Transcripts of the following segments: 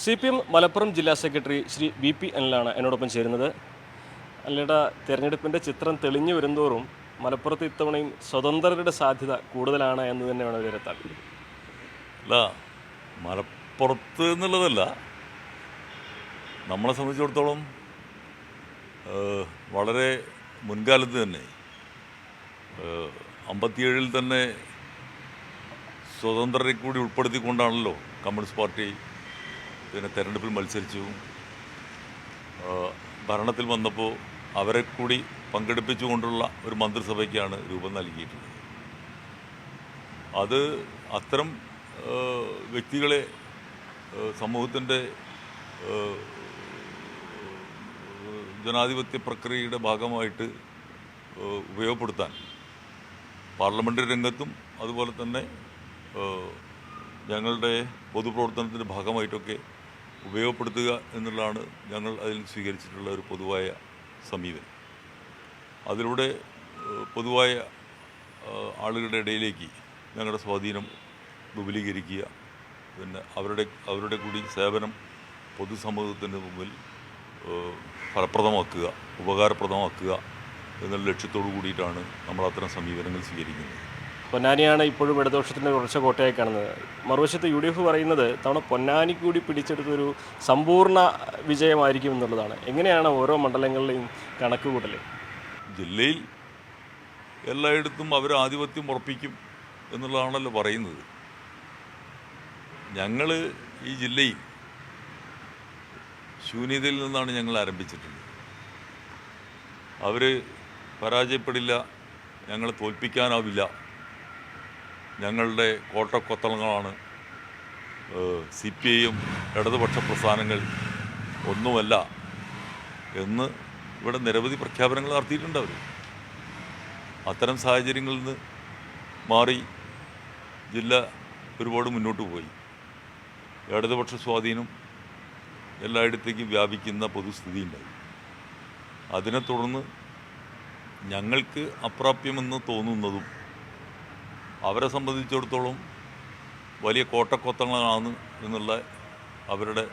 CPM Malappuram ജില്ലാ secretary Shri VP അനിലാണ് എന്നോടൊപ്പം ചേരുന്നത്. അനിലയുടെ തെരഞ്ഞെടുപ്പിൻ്റെ ചിത്രം തെളിഞ്ഞു വരുന്തോറും മലപ്പുറത്ത് ഇത്തവണയും സ്വതന്ത്രരുടെ സാധ്യത കൂടുതലാണ് എന്ന് തന്നെ വേണം വിലയിരുത്താൻ. അല്ല, മലപ്പുറത്ത് എന്നുള്ളതല്ല, നമ്മളെ സംബന്ധിച്ചിടത്തോളം വളരെ മുൻകാലത്ത് തന്നെ 57 തന്നെ സ്വതന്ത്രരെ കൂടി ഉൾപ്പെടുത്തിക്കൊണ്ടാണല്ലോ കമ്മ്യൂണിസ്റ്റ് പാർട്ടി പിന്നെ തെരഞ്ഞെടുപ്പിൽ മത്സരിച്ചു. ഭരണത്തിൽ വന്നപ്പോൾ അവരെ കൂടി പങ്കെടുപ്പിച്ചുകൊണ്ടുള്ള ഒരു മന്ത്രിസഭയ്ക്കാണ് രൂപം നൽകിയിട്ടുള്ളത്. അത് അത്തരം വ്യക്തികളെ സമൂഹത്തിൻ്റെ ജനാധിപത്യ പ്രക്രിയയുടെ ഭാഗമായിട്ട് ഉപയോഗപ്പെടുത്താൻ പാർലമെൻ്ററി രംഗത്തും അതുപോലെ തന്നെ ഞങ്ങളുടെ പൊതുപ്രവർത്തനത്തിൻ്റെ ഭാഗമായിട്ടൊക്കെ ഉപയോഗപ്പെടുത്തുക എന്നുള്ളതാണ് ഞങ്ങൾ അതിൽ സ്വീകരിച്ചിട്ടുള്ള ഒരു പൊതുവായ സമീപനം. അതിലൂടെ പൊതുവായ ആളുകളുടെ ഇടയിലേക്ക് ഞങ്ങളുടെ സ്വാധീനം വിപുലീകരിക്കുക, പിന്നെ അവരുടെ കൂടി സേവനം പൊതുസമൂഹത്തിന് മുമ്പിൽ ഫലപ്രദമാക്കുക, ഉപകാരപ്രദമാക്കുക എന്നുള്ള ലക്ഷ്യത്തോടു കൂടിയിട്ടാണ് നമ്മൾ അത്തരം സമീപനങ്ങൾ സ്വീകരിക്കുന്നത്. പൊന്നാനിയാണ് ഇപ്പോഴും ഇടതുപക്ഷത്തിൻ്റെ ഉറച്ച കോട്ടയായി കാണുന്നത്. മറുവശത്ത് UDF പറയുന്നത് തവണ പൊന്നാനി കൂടി പിടിച്ചെടുത്തൊരു സമ്പൂർണ്ണ വിജയമായിരിക്കും എന്നുള്ളതാണ്. എങ്ങനെയാണ് ഓരോ മണ്ഡലങ്ങളിലെയും കണക്ക് കൂട്ടൽ? ജില്ലയിൽ എല്ലായിടത്തും അവർ ആധിപത്യം ഉറപ്പിക്കും എന്നുള്ളതാണല്ലോ പറയുന്നത്. ഞങ്ങൾ ഈ ജില്ലയിൽ ശൂന്യതയിൽ നിന്നാണ് ഞങ്ങൾ ആരംഭിച്ചിട്ടുള്ളത്. അവർ പരാജയപ്പെടില്ല, ഞങ്ങളെ തോൽപ്പിക്കാനാവില്ല, ഞങ്ങളുടെ കോട്ടക്കൊത്തളങ്ങളാണ്, CPIM ഇടതുപക്ഷ പ്രസ്ഥാനങ്ങൾ ഒന്നുമല്ല എന്ന് ഇവിടെ നിരവധി പ്രഖ്യാപനങ്ങൾ നടത്തിയിട്ടുണ്ട് അവർ. അത്തരം സാഹചര്യങ്ങളിൽ നിന്ന് മാറി ജില്ല ഒരുപാട് മുന്നോട്ട് പോയി. ഇടതുപക്ഷ സ്വാധീനം എല്ലായിടത്തേക്കും വ്യാപിക്കുന്ന പൊതുസ്ഥിതി ഉണ്ടായി. അതിനെ തുടർന്ന് ഞങ്ങൾക്ക് അപ്രാപ്യമെന്ന് തോന്നുന്നതും അവരെ സംബന്ധിച്ചിടത്തോളം വലിയ കോട്ടക്കൊത്തങ്ങളാണ് എന്നുള്ള അവരുടെ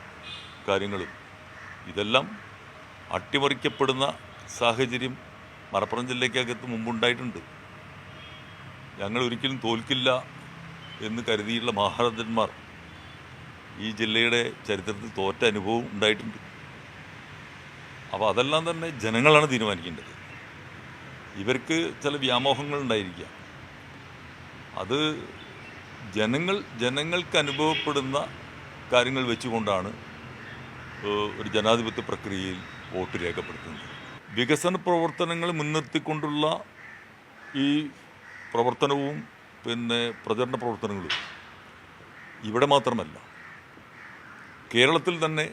കാര്യങ്ങളും ഇതെല്ലാം അട്ടിമറിക്കപ്പെടുന്ന സാഹചര്യം മലപ്പുറം ജില്ലയ്ക്കകത്ത് മുമ്പുണ്ടായിട്ടുണ്ട്. ഞങ്ങൾ ഒരിക്കലും തോൽക്കില്ല എന്ന് കരുതിയുള്ള മഹാരഥന്മാർ ഈ ജില്ലയുടെ ചരിത്രത്തിൽ തോറ്റ അനുഭവം ഉണ്ടായിട്ടുണ്ട്. അപ്പോൾ അതെല്ലാം തന്നെ ജനങ്ങളാണ് തീരുമാനിക്കേണ്ടത്. ഇവർക്ക് ചില വ്യാമോഹങ്ങൾ ഉണ്ടായിരിക്കാം. അത് ജനങ്ങൾക്ക് അനുഭവപ്പെടുന്ന കാര്യങ്ങൾ വെച്ചുകൊണ്ടാണ് ഒരു ജനാധിപത്യ പ്രക്രിയയിൽ വോട്ട് രേഖപ്പെടുത്തുന്നത്. വികസന പ്രവർത്തനങ്ങൾ മുൻനിർത്തിക്കൊണ്ടുള്ള ഈ പ്രവർത്തനവും പിന്നെ പ്രചരണ പ്രവർത്തനങ്ങളും ഇവിടെ മാത്രമല്ല, കേരളത്തിൽ തന്നെ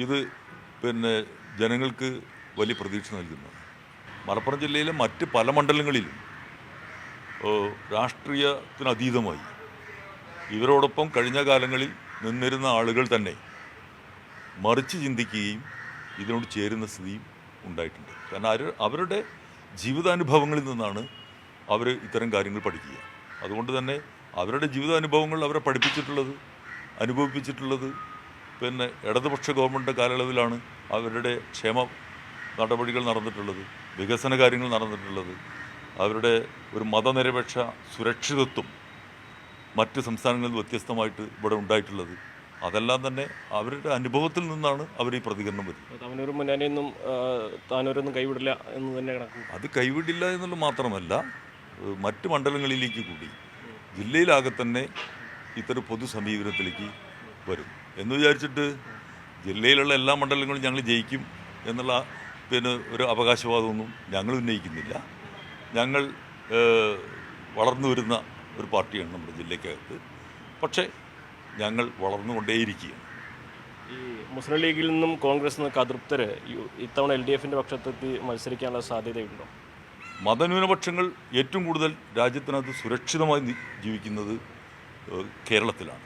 ഇത് പിന്നെ ജനങ്ങൾക്ക് വലിയ പ്രതീക്ഷ നൽകുന്നു. മലപ്പുറം ജില്ലയിലെ മറ്റ് പല മണ്ഡലങ്ങളിലും രാഷ്ട്രീയത്തിനതീതമായി ഇവരോടൊപ്പം കഴിഞ്ഞ കാലങ്ങളിൽ നിന്നിരുന്ന ആളുകൾ തന്നെ മറിച്ച് ചിന്തിക്കുകയും ഇതിനോട് ചേരുന്ന സ്ഥിതിയും ഉണ്ടായിട്ടുണ്ട്. കാരണം അവരുടെ ജീവിതാനുഭവങ്ങളിൽ നിന്നാണ് അവർ ഇത്തരം കാര്യങ്ങൾ പഠിക്കുക. അതുകൊണ്ട് തന്നെ അവരുടെ ജീവിതാനുഭവങ്ങൾ അവരെ പഠിപ്പിച്ചിട്ടുള്ളത്, അനുഭവിപ്പിച്ചിട്ടുള്ളത് പിന്നെ ഇടതുപക്ഷ ഗവൺമെൻറ് കാലയളവിലാണ് അവരുടെ ക്ഷേമ നടപടികൾ നടന്നിട്ടുള്ളത്, വികസന കാര്യങ്ങൾ നടന്നിട്ടുള്ളത്, അവരുടെ ഒരു മതനിരപേക്ഷ സുരക്ഷിതത്വം മറ്റ് സംസ്ഥാനങ്ങളിൽ വ്യത്യസ്തമായിട്ട് ഇവിടെ ഉണ്ടായിട്ടുള്ളത്. അതെല്ലാം തന്നെ അവരുടെ അനുഭവത്തിൽ നിന്നാണ് അവർ ഈ പ്രതികരണം വരുന്നത്. താനൂരും മുന്നാനിയൊന്നും താനൂരൊന്നും കൈവിടില്ല എന്ന് തന്നെ കണക്ക്. അത് കൈവിടില്ല എന്നുള്ളത് മാത്രമല്ല, മറ്റ് മണ്ഡലങ്ങളിലേക്ക് കൂടി ജില്ലയിലാകെ തന്നെ ഇത്തരം പൊതു സമീപനത്തിലേക്ക് വരും എന്ന് വിചാരിച്ചിട്ട് ജില്ലയിലുള്ള എല്ലാ മണ്ഡലങ്ങളും ഞങ്ങൾ ജയിക്കും എന്നുള്ള പിന്നെ ഒരു അവകാശവാദമൊന്നും ഞങ്ങൾ ഉന്നയിക്കുന്നില്ല. ഞങ്ങൾ വളർന്നു വരുന്ന ഒരു പാർട്ടിയാണ് നമ്മുടെ ജില്ലയ്ക്കകത്ത്. പക്ഷേ ഞങ്ങൾ വളർന്നുകൊണ്ടേയിരിക്കുകയാണ്. ഈ മുസ്ലിം ലീഗിൽ നിന്നും കോൺഗ്രസ് നിന്നൊക്കെ അതൃപ്തർ ഇത്തവണ LDFൻ്റെ പക്ഷത്തെത്തി മത്സരിക്കാനുള്ള സാധ്യതയുണ്ടോ? മതന്യൂനപക്ഷങ്ങൾ ഏറ്റവും കൂടുതൽ രാജ്യത്തിനകത്ത് സുരക്ഷിതമായി ജീവിക്കുന്നത് കേരളത്തിലാണ്.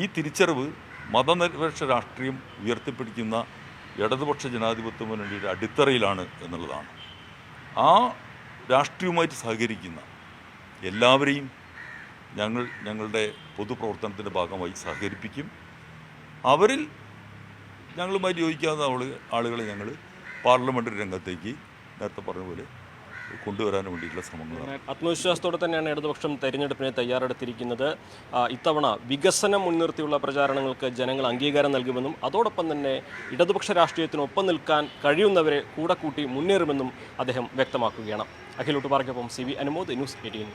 ഈ തിരിച്ചറിവ് മതനിരപേക്ഷ രാഷ്ട്രീയം ഉയർത്തിപ്പിടിക്കുന്ന ഇടതുപക്ഷ ജനാധിപത്യ മുന്നണിയുടെ അടിത്തറയിലാണ് എന്നുള്ളതാണ്. ആ രാഷ്ട്രീയവുമായിട്ട് സഹകരിക്കുന്ന എല്ലാവരെയും ഞങ്ങളുടെ പൊതുപ്രവർത്തനത്തിൻ്റെ ഭാഗമായി സഹകരിപ്പിക്കും. അവരിൽ ഞങ്ങളുമായി യോജിക്കാവുന്ന ആളുകളെ ഞങ്ങൾ പാർലമെൻ്ററി രംഗത്തേക്ക് നേരത്തെ പറഞ്ഞ പോലെ കൊണ്ടുവരാൻ വേണ്ടിയിട്ടുള്ള ശ്രമങ്ങളാണ്. ആത്മവിശ്വാസത്തോടെ തന്നെയാണ് ഇടതുപക്ഷം തെരഞ്ഞെടുപ്പിന് തയ്യാറെടുത്തിരിക്കുന്നത്. ഇത്തവണ വികസനം മുൻനിർത്തിയുള്ള പ്രചാരണങ്ങൾക്ക് ജനങ്ങൾ അംഗീകാരം നൽകുമെന്നും അതോടൊപ്പം തന്നെ ഇടതുപക്ഷ രാഷ്ട്രീയത്തിനൊപ്പം നിൽക്കാൻ കഴിയുന്നവരെ കൂടെ കൂട്ടി മുന്നേറുമെന്നും അദ്ദേഹം വ്യക്തമാക്കുകയാണ്. അഖിലോട്ട് പാർക്കൊപ്പം CV അനുമോദ്, ന്യൂസ് 18.